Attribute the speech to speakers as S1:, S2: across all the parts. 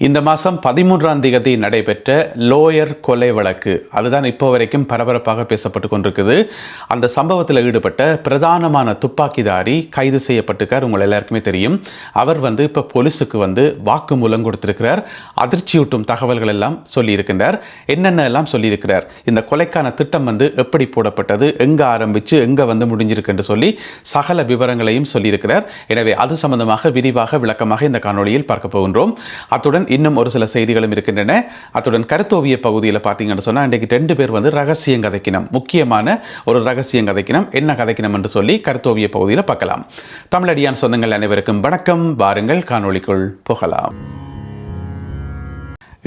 S1: இந்த மாதம் 13ஆம் தேதி நடைபெற்ற லோயர் கொலை வழக்கு அதுதான் இப்போ வரைக்கும் பரபரப்பாக பேசப்பட்டு கொண்டிருக்குது. அந்த சம்பவத்தில் ஈடுபட்ட பிரதானமான துப்பாக்கிதாரி கைது செய்யப்பட்டிருக்கார். உங்கள் எல்லாருக்குமே தெரியும். அவர் இப்போ போலீஸுக்கு வாக்குமூலம் கொடுத்திருக்கிறார். அதிர்ச்சியூட்டும் தகவல்கள் எல்லாம் சொல்லியிருக்கின்றார். என்னென்ன எல்லாம் சொல்லியிருக்கிறார், இந்த கொலைக்கான திட்டம் எப்படி போடப்பட்டது, எங்கே ஆரம்பித்து எங்கே முடிஞ்சிருக்கு என்று சொல்லி சகல விவரங்களையும் சொல்லியிருக்கிறார். எனவே அது சம்பந்தமாக விரிவாக விளக்கமாக இந்த காணொளியில் பார்க்க போகின்றோம். அத்துடன் இன்னும் ஒரு சில செய்திகளும் இருக்கின்றன. அத்துடன் கருத்தோவிய பகுதியில் பார்த்தீங்கன்னு சொன்னால் இன்றைக்கு 2 பேர் ரகசியம் கதைக்கினம், முக்கியமான ஒரு ரகசியம் கதைக்கினம். என்ன கதைக்கினம் என்று சொல்லி கருத்தோவிய பகுதியில் பார்க்கலாம். தமிழடியான் சொந்தங்கள் அனைவருக்கும் வணக்கம். வாருங்கள் காணொளிக்குள் போகலாம்.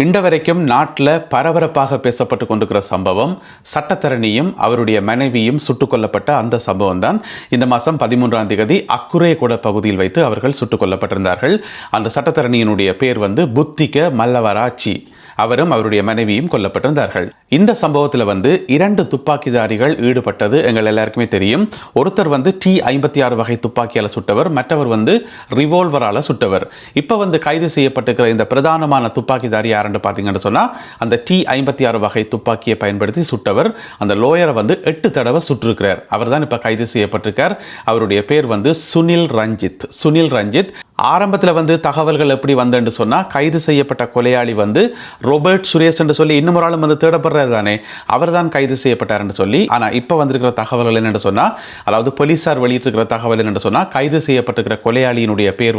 S1: இன்று வரைக்கும் நாட்டில் பரபரப்பாக பேசப்பட்டு கொண்டிருக்கிற சம்பவம் சட்டத்தரணியும் அவருடைய மனைவியும் சுட்டுக் கொல்லப்பட்ட அந்த சம்பவம் தான். இந்த மாதம் 13ஆம் தேதி அக்குரேகொட பகுதியில் வைத்து அவர்கள் சுட்டுக் கொல்லப்பட்டிருந்தார்கள். அந்த சட்டத்தரணியினுடைய பேர் புத்திக மல்லவராச்சி. அவரும் அவருடைய மனைவியும் கொல்லப்பட்டிருந்தார்கள். இந்த சம்பவத்தில் 2 துப்பாக்கிதாரிகள் ஈடுபட்டது எங்கள் எல்லாருக்குமே தெரியும். ஒருத்தர் T56 வகை துப்பாக்கியால் சுட்டவர், மற்றவர் ரிவால்வரால் சுட்டவர். இப்போ கைது செய்யப்பட்டிருக்கிற இந்த பிரதானமான துப்பாக்கிதாரி யாருன்னு பார்த்தீங்கன்னு சொன்னால் அந்த T56 வகை துப்பாக்கியை பயன்படுத்தி சுட்டவர் அந்த லோயரை 8 தடவை சுட்டிருக்கிறார். அவர் தான் இப்போ கைது செய்யப்பட்டிருக்கார். அவருடைய பேர் சுனில் ரஞ்சித். சுனில் ரஞ்சித் ஆரம்பத்தில் தகவல்கள் எப்படி வந்தேன்னு சொன்னால் கைது செய்யப்பட்ட கொலையாளி ரோபர்ட் சுரேஷ் என்று சொல்லி இன்னும் ஒரு ஆளும் தேடப்படுறாரு தானே, அவர் தான் கைது செய்யப்பட்டார் என்று சொல்லி. ஆனால் இப்போ வந்திருக்கிற தகவல்கள் என்னென்னு சொன்னால், அதாவது போலீஸார் வெளியிட்டிருக்கிற தகவல் என்னென்னு சொன்னால், கைது செய்யப்பட்டிருக்கிற கொலையாளியினுடைய பேர்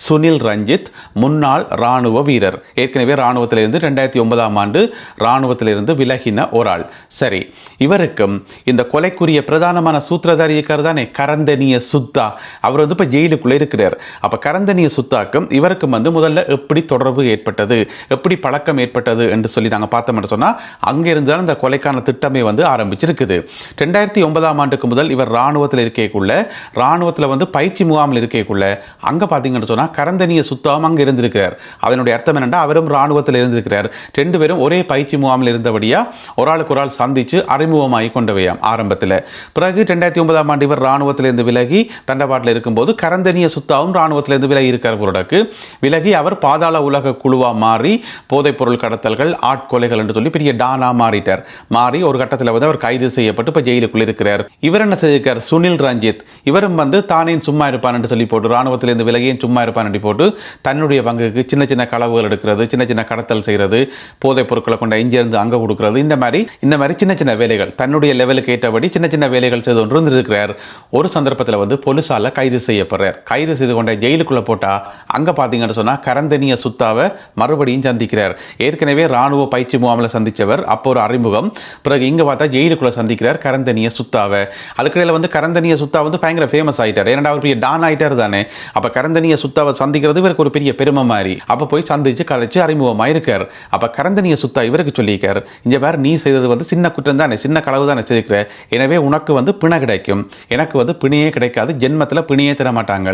S1: சுனில் ரஞ்சித், முன்னாள் இராணுவ வீரர். ஏற்கனவே இராணுவத்திலிருந்து 2009ஆம் ஆண்டு இராணுவத்திலிருந்து விலகின ஒரு ஆள். சரி, இவருக்கும் இந்த கொலைக்குரிய பிரதானமான சூத்திரதாரி இருக்கார் தானே, கரந்தனிய சுத்தா, அவர் இப்போ ஜெயிலுக்குள்ளே இருக்கிறார். அப்போ கரந்தனிய சுத்தாக்கும் இவருக்கும் முதல்ல எப்படி தொடர்பு ஏற்பட்டது, எப்படி பழக்கம் ஏற்பட்டது என்று சொல்லி நாங்கள் பார்த்தோம்னு சொன்னால், அங்கே இருந்தால் இந்த கொலைக்கான திட்டமே ஆரம்பிச்சிருக்குது. 2009ஆம் ஆண்டுக்கு முதல் இவர் இராணுவத்தில் இருக்கக்குள்ள, இராணுவத்தில் பயிற்சி முகாமில் இருக்கக்குள்ள அங்கே பார்த்தீங்கன்னு சொன்னால் கரந்தனிய சுத்தாவும் அங்கே இருந்திருக்கிறார். அதனுடைய அர்த்தம் என்னென்னா, அவரும் இராணுவத்தில் இருந்திருக்கிறார். 2 பேரும் ஒரே பயிற்சி முகாமில் இருந்தபடியா ஒரு ஆளுக்கு ஒரு ஆள் சந்தித்து அறிமுகமாகி கொண்டவையாம் ஆரம்பத்தில். பிறகு 2009ஆம் ஆண்டு இவர் இராணுவத்திலிருந்து விலகி தண்டபாட்டில் இருக்கும்போது கரந்தனிய சுத்தாவும் இராணுவத்திலிருந்து விலகி இருக்கிற பொருளுக்கு விலகி அவர் பாதாள உலக குழுவா மாறி போதைப் பொருள் கடத்தல்கள், ஆட்கொலைகள் என்று சொல்லி பெரிய டானா மாறிட்டார். மாறி ஒரு கட்டத்தில் அவர் கைது செய்யப்பட்டு இப்போ ஜெயிலுக்குள் இருக்கிறார். இவர் என்ன செய்திருக்கார், சுனில் ரஞ்சித், இவரும் தானே சும்மா இருப்பான் என்று சொல்லி போட்டு இராணுவத்திலிருந்து விலகியும் சும்மா இருப்பான் என்று போட்டு தன்னுடைய பங்குக்கு சின்ன சின்ன களவுகள் எடுக்கிறது, சின்ன சின்ன கடத்தல் செய்கிறது, போதைப் பொருட்களை கொண்ட இங்கிருந்து அங்கே கொடுக்கிறது, இந்த மாதிரி சின்ன சின்ன வேலைகள் தன்னுடைய லெவலுக்கு ஏற்றபடி சின்ன சின்ன வேலைகள் செய்து கொண்டு இருந்திருக்கிறார். ஒரு சந்தர்ப்பத்தில் போலீஸால கைது செய்யப்படுறார். கைது செய்து கொண்ட ஜெயிலுக்குள்ள போட்டா அங்க பாத்தீங்கன்னு சொன்னா கரந்தனிய சுத்தாவை மறுபடியும் சந்திக்கிறார். ஏற்கனவே ராணுவ பயிற்சி முகாமில் சந்திச்சவர், அப்போ ஒரு அறிமுகம். பிறகு இங்க பார்த்தா ஜெயிலுக்குள்ள சந்திக்கிறார் கரந்தனிய சுத்தாவை. அதுக்கிடையில கரந்தனிய சுத்தா பயங்கர ஃபேமஸ் ஆயிட்டார். ஏன்னா அவர் பெரிய டான் ஆயிட்டார் தானே. அப்ப கரந்தனிய சுத்தாவை சந்திக்கிறது இவருக்கு ஒரு பெரிய பெருமை மாதிரி. அப்ப போய் சந்திச்சு கதைச்சு அறிமுகமாயிருக்கார். அப்ப கரந்தனிய சுத்தா இவருக்கு சொல்லியிருக்கார், இங்க வேற நீ செய்தது சின்ன குற்றம் தானே, சின்ன களவு தானே செய்திருக்கிற, எனவே உனக்கு பிண கிடைக்கும், எனக்கு பிணையே கிடைக்காது, ஜென்மத்தில் பிணையே தர மாட்டாங்க,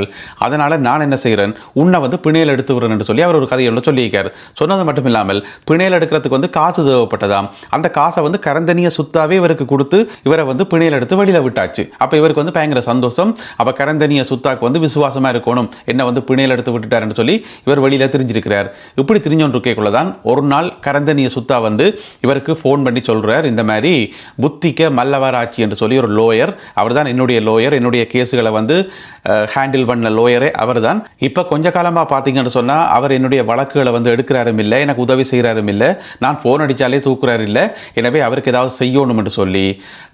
S1: அதனால நான் என்ன செய்கிறேன், உன்னை பிணையில் எடுத்து விடுறேன் என்று சொல்லி அவர் ஒரு கதையை சொல்லியிருக்கார். சொன்னது மட்டும் இல்லாமல் பிணையில் எடுக்கிறதுக்கு காசு தேவைப்பட்டதாம். அந்த காசை கரந்தனிய சுத்தாவே இவருக்கு கொடுத்து இவரை பிணையில் எடுத்து வெளியில விட்டாச்சு. அப்ப இவருக்கு பயங்கர சந்தோஷம். அப்ப கரந்தனிய சுத்தாக்கு விசுவாசமா இருக்கணும், என்ன பிணையில் எடுத்து விட்டுட்டார் என்று சொல்லி இவர் வெளியில தெரிஞ்சிருக்கிறார். இப்படி தெரிஞ்சொன்றுக்கேக்குள்ளதான் ஒரு நாள் கரந்தனிய சுத்தா இவருக்கு போன் பண்ணி சொல்றார், இந்த மாதிரி புத்திக மல்லவராச்சி என்று சொல்லி ஒரு லோயர், அவர் தான் என்னுடைய லோயர், என்னுடைய கேஸுகளை ஹேண்டில் பண்ண லோயரே அவர் தான். இப்போ கொஞ்ச காலமாக பார்த்தீங்கன்னு சொன்னால் அவர் என்னுடைய வழக்குகளை எடுக்கிறாரும் இல்லை, எனக்கு உதவி செய்கிறாரும் இல்லை, நான் ஃபோன் அடித்தாலே தூக்குறாரு இல்லை, எனவே அவருக்கு ஏதாவது செய்யணும் என்று சொல்லி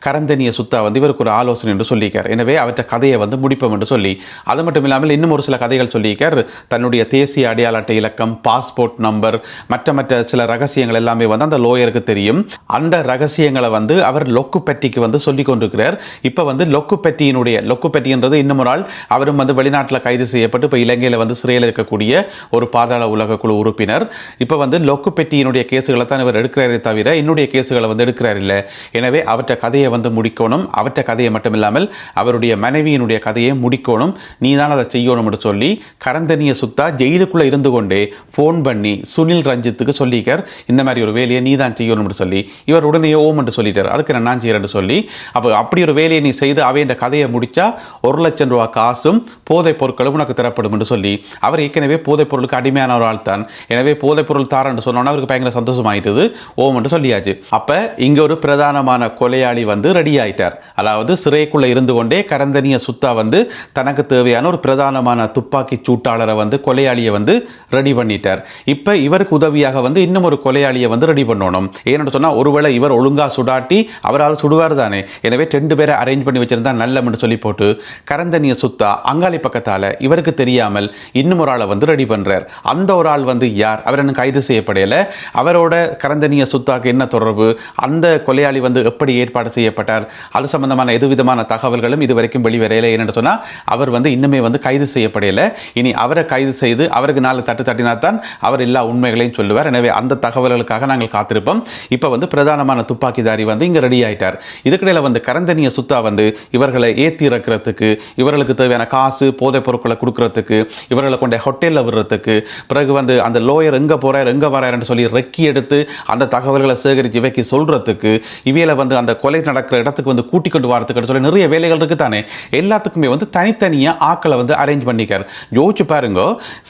S1: கரந்தனிய சுத்தா இவருக்கு ஒரு ஆலோசனை என்று சொல்லியிருக்கார். எனவே அவற்றை கதையை முடிப்போம் என்று சொல்லி, அது மட்டும் இல்லாமல் இன்னும் ஒரு சில கதைகள் சொல்லியிருக்கார். தன்னுடைய தேசிய அடையாள அட்டை இலக்கம், பாஸ்போர்ட் நம்பர், மற்ற சில ரகசியங்கள் எல்லாமே அந்த லோயருக்கு தெரியும். அந்த ரகசியங்களை அவர் லொக்கு பெட்டிக்கு சொல்லி கொண்டிருக்கிறார். இப்போ லொக்கு பெட்டியினுடைய லொக்கு பெட்டின்றது இன்னும் ஒரு ஆள், அவரும் வெளிநாட்டில் கைது செய்யப்பட்டு இப்போ இலங்கையில் சிறையில் இருக்கக்கூடிய ஒரு பாதாள உலக குழு உறுப்பினர். இப்போ லொக்கு பெட்டியினுடைய கேசுகளை தான் இவர் எடுக்கிறாரே தவிர என்னுடைய கேசுகளை எடுக்கிறார் இல்லை. எனவே அவற்றை கதையை முடிக்கணும். அவற்றை கதையை மட்டும் இல்லாமல் அவருடைய மனைவியினுடைய கதையை முடிக்கணும், நீ தான் அதை செய்யணும் என்று சொல்லி கரந்தனிய சுத்தா ஜெயிலுக்குள்ள இருந்து கொண்டே போன் பண்ணி சுனில் ரஞ்சித்துக்கு சொல்லிக்கார், இந்த மாதிரி ஒரு வேலையை நீ தான் செய்யணும் என்று சொல்லி. இவர் உடனே ஓம் என்று சொல்லிட்டார், அதுக்கு நான் செய்யறேன் சொல்லி. அப்போ அப்படி ஒரு வேலையை நீ செய்து அவை இந்த கதையை முடிச்சா 1 லட்சம் ரூபாய் காசும் போதைப் பொருட்களும் உனக்கு தரப்படும் என்று சொல்லி அவர் ஏற்கனவே போதைப் பொருளுக்கு அடிமையான ஒரு ஆள் தான். எனவே போதைப் பொருள் தாரன்னு சொன்னோன்னா அவருக்கு பயங்கர சந்தோஷமாயிட்டது. ஓம் என்று சொல்லியாச்சு. அப்ப இங்க ஒரு பிரதானமான கொலையாளி வந்து ரெடி ஆயிட்டார். அதாவது சிறைக்குள்ள இருந்து கொண்டே கரந்தனிய சுத்தா வந்து தனக்கு தேவையான ஒரு பிரதானமான துப்பாக்கி சூட்டாளரை வந்து கொலையாளியை வந்து ரெடி பண்ணிட்டார். இப்ப இவருக்கு உதவியாக வந்து இன்னும் ஒரு கொலையாளியை வந்து ரெடி பண்ணணும். ஏன்னு சொன்னா ஒருவேளை இவர் ஒழுங்கா சுடாட்டி அவரால் சுடுவார் தானே. எனவே 2 பேரை அரேஞ்ச் பண்ணி வச்சிருந்தா நல்லம்னு சொல்லி போட்டு கரந்தனிய சுத்தா அங்காளி பக்கத்தால இவருக்கு தெரியாமல் இன்னும் ஒரு ஆளை வந்து ரெடி பண்றார். அந்த ஒரு ஆள் வந்து யார்? அவர் இன்னும் கைது செய்யப்படையில. அவரோட கரந்தனிய சுத்தாக்கு என்ன தொடர்பு, அந்த கொலையாளி வந்து எப்படி ஏற்பாடு செய்யப்பட்டார், அது சம்பந்தமான எதுவிதமான தகவல்களும் இதுவரைக்கும் வெளிவரையில. என்னென்னு சொன்னா அவர் வந்து இன்னுமே வந்து கைது செய்யப்படையில. இனி அவரை கைது செய்து அவருக்கு 4 தட்டு தட்டினாத்தான் அவர் எல்லா உண்மைகளையும் சொல்லுவார். எனவே அந்த தகவல்களுக்காக நாங்கள் காத்திருப்போம். இப்போ வந்து பிரதானமான துப்பாக்கிதாரி வந்து இங்க ரெடி ஆயிட்டார். இதுக்கிடையில வந்து கரந்தனிய சுத்தா வந்து இவர்களை ஏத்தி இறக்கிறதுக்கு, இவர்களுக்கு தேவையான காசு போதைப் பொருட்களை கொடுக்கறதுக்கு, இவர்களை கொண்ட ஹோட்டலில் விடுறதுக்கு, பிறகு வந்து அந்த லோயர் எங்க போறார் எங்க வராருன்னு சொல்லி ரெக்கி எடுத்து அந்த தகவல்களை சேகரித்து இவைக்கு சொல்றதுக்கு, இவையில வந்து அந்த கொலை நடக்கிற இடத்துக்கு வந்து கூட்டிக் கொண்டு வரதுக்கு சொல்லி நிறைய வேலைகள் இருக்கு தானே. எல்லாத்துக்குமே வந்து தனித்தனியா ஆக்களை வந்து அரேஞ்ச் பண்ணிக்கார். யோசிச்சு பாருங்க,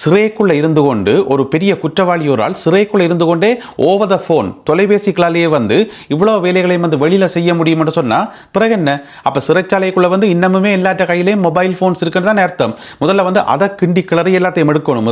S1: சிறைக்குள்ள இருந்து கொண்டு ஒரு பெரிய குற்றவாளி ஒரு ஆள் சிறைக்குள்ள இருந்து கொண்டே ஓவர் த போன் தொலைபேசிகளாலேயே வந்து இவ்வளவு வேலைகளையும் வந்து வெளியில செய்ய முடியும் என்று சொன்னா பிறகு என்ன? அப்ப சிறைச்சாலைக்குள்ள வந்து இன்னமுமே எல்லாட்ட கையிலேயும் மொபைல் போன்ஸ் இருக்குன்னு தான் அர்த்தம். முதல்ல வந்து அதை கிண்டி கிளறி எல்லாத்தையும் எடுக்கணும்.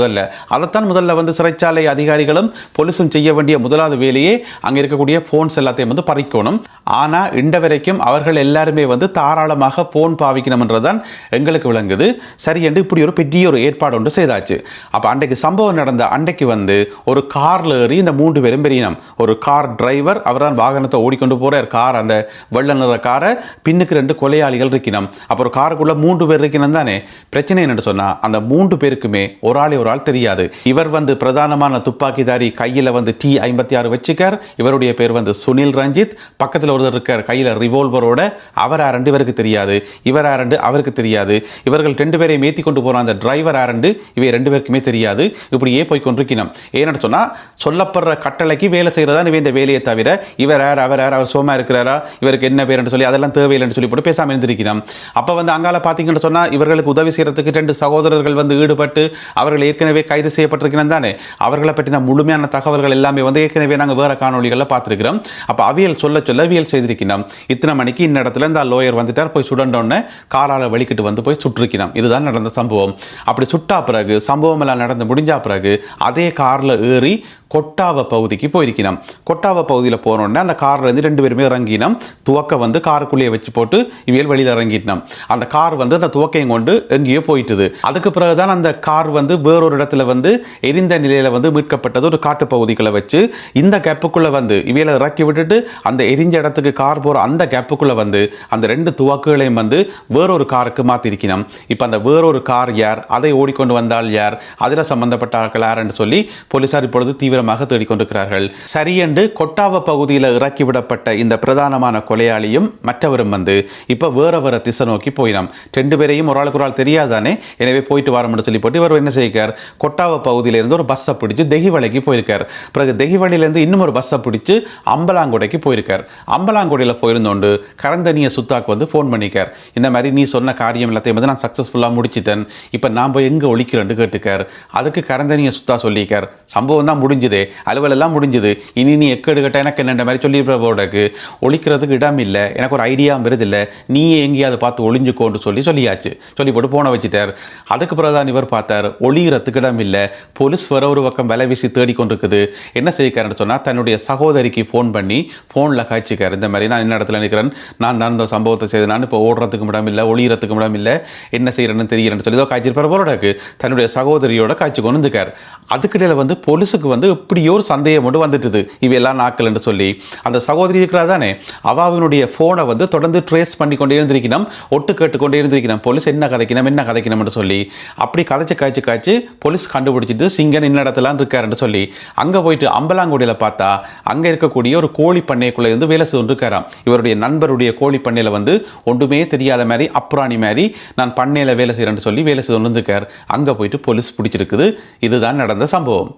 S1: அதைத்தான் முதல்ல வந்து சிறைச்சாலை அதிகாரிகளும் போலீஸும் செய்ய வேண்டிய முதலாவது வேலையே அங்க இருக்கக்கூடிய போன்ஸ் எல்லாத்தையும் வந்து பறிக்கணும். ஆனா இன்ற வரைக்கும் அவர்கள் எல்லாருமே வந்து தாராளமாக போன் பாவிக்கணும்ன்றதான் எங்களுக்கு விளங்குது. சரி என்று இப்படி ஒரு பெரிய ஒரு ஏற்பாடு ஒன்று செய்தாச்சு. அப்ப அன்றைக்கு சம்பவம் நடந்த அன்றைக்கு வந்து ஒரு கார்ல ஏறி இந்த 3 பேரும் பெரியணும். ஒரு கார் டிரைவர், அவர் தான் வாகனத்தை ஓடிக்கொண்டு போறார். கார் அந்த வெள்ள நிற காரை, பின்னுக்கு 2 கொலையாளிகள் இருக்கணும். அப்புறம் காருக்குள்ள 3 பேர் இருக்கணும் தானே. பிரச்சனை என்னன்னு சொன்னா அந்த 3 பேருக்குமே ஒரு ஆள் தெரியாது. இவர் வந்து பிரதானமான துப்பாக்கிதாரி கையில வந்து T56 வச்சுக்கார். இவருடைய பேர் வந்து சுனில் ரஞ்சித். பக்கத்தில் ஒருத்தர் இருக்கார் கையில ரிவால்வரோட. அவர் ஆரண்டு இவருக்கு தெரியாது, இவர் ஆரண்டு அவருக்கு தெரியாது. இவர்கள் 2 பேரை மேத்தி கொண்டு போற அந்த டிரைவர் ஆரண்டு இவை 2 பேருக்குமே தெரியாது. இப்படியே போய் கொண்டிருக்கணும். ஏன்னு சொன்னா சொல்லப்படுற கட்டளைக்கு வேலை செய்யறதா வேண்டிய வேலையை தவிர இவர் யார் அவர் யார் அவர் சோமா இருக்கிறாரா இவருக்கு என்ன பேர் சொல்லி அதெல்லாம் தேவையில்லைன்னு சொல்லி போட்டு பேசாம இருந்திருக்கணும். அப்ப வந்து அங்கால பாத்தீங்கன்னு சொன்னா இவர்களுக்கு உதவி செய்யறதுக்கு 2 சகோதரர்கள் வந்து ஈடுபட்டு அவர்கள் ஏற்கனவே கைது செய்யப்பட்டிருக்கணும் தானே. அவர்களை பற்றின முழுமையான தகவல்கள் எல்லாமே வந்து ஏற்கனவே நாங்கள் வேற காணொலிகளில் பார்த்துருக்கிறோம். அப்ப அவியல் சொல்ல அவியல் செய்திருக்கணும். இத்தனை மணிக்கு இந்த இடத்துல இந்த லோயர் வந்துட்டார், போய் சுடண்டோன்னு காரால வலிக்கிட்டு வந்து போய் சுட்டிருக்கணும். இதுதான் நடந்த சம்பவம். அப்படி சுட்டா பிறகு சம்பவம் எல்லாம் நடந்து முடிஞ்சா பிறகு அதே கார்ல ஏறி கொட்டாவ பகுதிக்கு போயிருக்கணும். கொட்டாவ பகுதியில் போனோடனே அந்த கார்ல இருந்து 2 பேருமே இறங்கினோம். துவக்க வந்து காருக்குள்ளேயே வச்சு போட்டு இவியல் வெளியில் இறங்கிட்டோம். அந்த கார் வந்து அந்த துவக்கையும் கொண்டு எங்கேயோ போயிட்டுது. அதுக்கு பிறகுதான் அந்த கார் வந்து வேறொரு இடத்துல வந்து எரிந்த நிலையில வந்து மீட்கப்பட்டது. ஒரு காட்டு பகுதிக்குள்ள வச்சு இந்த கேப்புக்குள்ள வந்து இவியலை இறக்கி விட்டுட்டு அந்த எரிஞ்ச இடத்துக்கு கார் போற அந்த கேப்புக்குள்ள வந்து அந்த 2 துவக்குகளையும் வந்து வேறொரு காருக்கு மாத்திருக்கணும். இப்ப அந்த வேறொரு கார் யார், அதை ஓடிக்கொண்டு வந்தால் யார், அதில் சம்பந்தப்பட்ட ஆட்கள் யாருன்னு சொல்லி போலீசார் இப்பொழுது தீவிரமாக தேடிக்கொண்டிருக்கிறார்கள். சரியென்று கொட்டாவ பகுதியில் இறக்கிவிடப்பட்ட இந்த பிரதானமான கொலையாளியும் மற்றவரும் வந்து இப்ப வேற திசை நோக்கி போயினோம். 2 பேரையும் ஒரு ஆளுக்கு ஒரு ஆள் தெரியாதானே. எனவே போயிட்டு வரோம்னு சொல்லி போட்டு இவர் என்ன செய்கிறார், கொட்டாவ பகுதியில இருந்து ஒரு பஸ்ஸை பிடிச்சு தெஹிவளைக்கு போயிருக்கார். பிறகு தெஹிவளையிலிருந்து இன்னும் ஒரு பஸ்ஸை பிடிச்சு அம்பலாங்கொடைக்கு போயிருக்கார். அம்பலாங்கொடையில் போயிருந்தோண்டு கரந்தனிய சுத்தாக்கு வந்து ஃபோன் பண்ணிக்கார். இந்த மாதிரி நீ சொன்ன காரியம் எல்லாத்தையும் வந்து நான் சக்ஸஸ்ஃபுல்லாக முடிச்சிட்டேன், இப்போ நான் போய் எங்கே ஒழிக்கிறேன்னு கேட்டுக்கார். அதுக்கு கரந்தனிய சுத்தா சொல்லிக்கார், சம்பவம் தான் முடிஞ்சுது, அலுவலெல்லாம் முடிஞ்சுது, இனி நீ எக்கெடு கேட்ட எனக்கு என்னென்ற மாதிரி சொல்லிடுறவோடக்கு ஒழிக்கிறதுக்கு இடம் இல்லை, எனக்கு ஒரு ஐடியா வருதில்லை, நீயே எங்கேயாவது பார்த்து ஒளிஞ்சுக்கோன்னு சொல்லியாச்சு. சொல்லி போட்டு போன வச்சுட்டார். அதுக்கு பிறகுதான் இவர் பார்த்தார் ஒளிகிறதுக்கு இடம் இல்லை, போலீஸ் வர ஒரு பக்கம் விலை வீசி தேடிக்கொண்டிருக்குது. என்ன செய்யக்காருன்னு சொன்னால் தன்னுடைய சகோதரிக்கு ஃபோன் பண்ணி ஃபோனில் காய்ச்சிக்கார். இந்த மாதிரி நான் என்ன இடத்துல நிற்கிறேன், நான் நடந்த சம்பவத்தை செய்து, நான் இப்போ ஓடுறதுக்கு இடம் இல்லை, ஒளிகிறதுக்கு இடம் இல்லை, என்ன செய்யறேன்னு தெரியலன்னு சொல்லி காய்ச்சிருப்பார். போறோடாக்கு தன்னுடைய சகோதரியோட காய்ச்சி கொண்டு வந்துக்கார். அதுக்கிடையில் வந்து போலீஸுக்கு வந்து இப்படியோ ஒரு சந்தேகம் மட்டும் வந்துட்டுது, இவையெல்லாம் நாட்கள் என்று சொல்லி. அந்த சகோதரி இருக்கிறா தானே, அவாவினுடைய ஃபோனை வந்து தொடர்ந்து ட்ரேஸ் பண்ணி கொண்டே இருந்திருக்கணும், ஒட்டு கேட்டுக்கொண்டே இருந்திருக்கணும். போலீஸ் என்ன கதைக்கணும்னு சொல்லி அப்படி காய்ச்சி போலீஸ் கண்டுபிடிச்சிட்டு சிங்கன் இன்ன இடத்துல இருக்காருன்னு சொல்லி அங்கே போயிட்டு அம்பலாங்குடியில் பார்த்தா அங்கே இருக்கக்கூடிய ஒரு கோழி பண்ணைக்குள்ளே இருந்து வேலை செய்து இருக்காராம். இவருடைய நண்பருடைய கோழி பண்ணையில் வந்து ஒன்றுமே தெரியாத மாதிரி அப்புறாணி மாதிரி நான் பண்ணையில் வேலை செய்கிறேன்னு சொல்லி வேலை செய்து இருக்கார். அங்கே போயிட்டு போலீஸ் பிடிச்சிருக்குது. இதுதான் நடந்த சம்பவம்.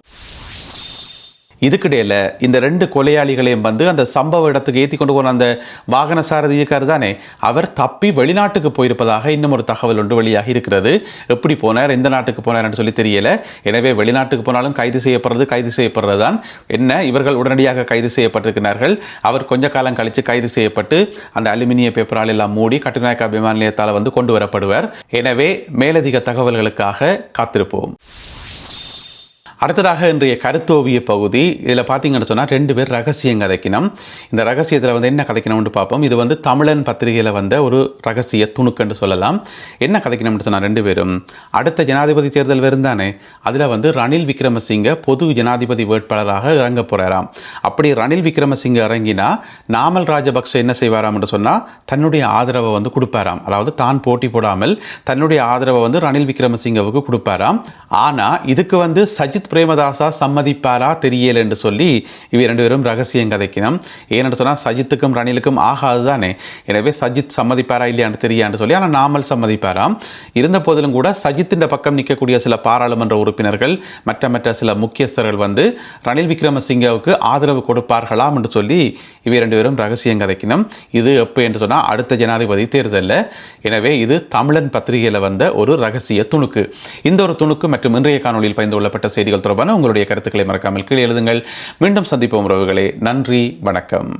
S1: இதுக்கிடையில் இந்த 2 கொலையாளிகளையும் வந்து அந்த சம்பவ இடத்துக்கு ஏற்றி கொண்டு போன அந்த வாகன சாரதி இருக்காரு தானே, அவர் தப்பி வெளிநாட்டுக்கு போயிருப்பதாக இன்னும் ஒரு தகவல் ஒன்று வெளியாகி இருக்கிறது. எப்படி போனார், எந்த நாட்டுக்கு போனார்னு சொல்லி தெரியல. எனவே வெளிநாட்டுக்கு போனாலும் கைது செய்யப்படுறது தான் என்ன, இவர்கள் உடனடியாக கைது செய்யப்பட்டிருக்கிறார்கள். அவர் கொஞ்ச காலம் கழித்து கைது செய்யப்பட்டு அந்த அலுமினிய பேப்பரால் எல்லாம் மூடி கட்டுநாயக்கா விமான நிலையத்தால் வந்து கொண்டு வரப்படுவார். எனவே மேலதிக தகவல்களுக்காக காத்திருப்போம். அடுத்ததாக இன்றைய கருத்தோவிய பகுதி. இதில் பார்த்தீங்கன்னு சொன்னால் 2 பேர் ரகசியம் கதைக்கணும். இந்த ரகசியத்தில் வந்து என்ன கதைக்கணும்னு பார்ப்போம். இது வந்து தமிழன் பத்திரிகையில் வந்த ஒரு ரகசிய துணுக்குன்னு சொல்லலாம். என்ன கதைக்கணும்னு சொன்னால் 2 பேரும் அடுத்த ஜனாதிபதி தேர்தல் வருந்தானே, அதில் வந்து ரணில் விக்ரமசிங்க பொது ஜனாதிபதி வேட்பாளராக இறங்க போகிறாராம். அப்படி ரணில் விக்ரமசிங்க இறங்கினா நாமல் ராஜபக்ச என்ன செய்வாராம் என்று சொன்னால் தன்னுடைய ஆதரவை வந்து கொடுப்பாராம். அதாவது தான் போட்டி போடாமல் தன்னுடைய ஆதரவை வந்து ரணில் விக்ரமசிங்கவுக்கு கொடுப்பாராம். ஆனால் இதுக்கு வந்து சஜித் பிரேமதாசா சம்மதிப்பாரா தெரியல என்று சொல்லி இவை 2 பேரும் ரகசியம் கதைக்கணும். ஏன்னு சொன்னால் சஜித்துக்கும் ரணிலுக்கும் ஆகாது தானே. எனவே சஜித் சம்மதிப்பாரா இல்லையான்னு தெரியான்னு சொல்லி, ஆனால் நாமல் சம்மதிப்பாராம். இருந்த போதிலும் கூட சஜித்தின் பக்கம் நிற்கக்கூடிய சில பாராளுமன்ற உறுப்பினர்கள் மற்ற சில முக்கியஸ்தர்கள் வந்து ரணில் விக்ரமசிங்கவுக்கு ஆதரவு கொடுப்பார்களாம் என்று சொல்லி இவை 2 பேரும் ரகசியம் கதைக்கணும். இது எப்போ என்று சொன்னால் அடுத்த ஜனாதிபதி தேர்தலில். எனவே இது தமிழன் பத்திரிகையில் வந்த ஒரு ரகசிய துணுக்கு. இந்த ஒரு துணுக்கு மற்றும் இன்றைய காணொலியில் பகிர்ந்து கொள்ளப்பட்ட செய்திகள் தொடர்பான உங்களுடைய கருத்துக்களை மறக்காமல் கீழே எழுதுங்கள். மீண்டும் சந்திப்போம் உறவுகளே. நன்றி, வணக்கம்.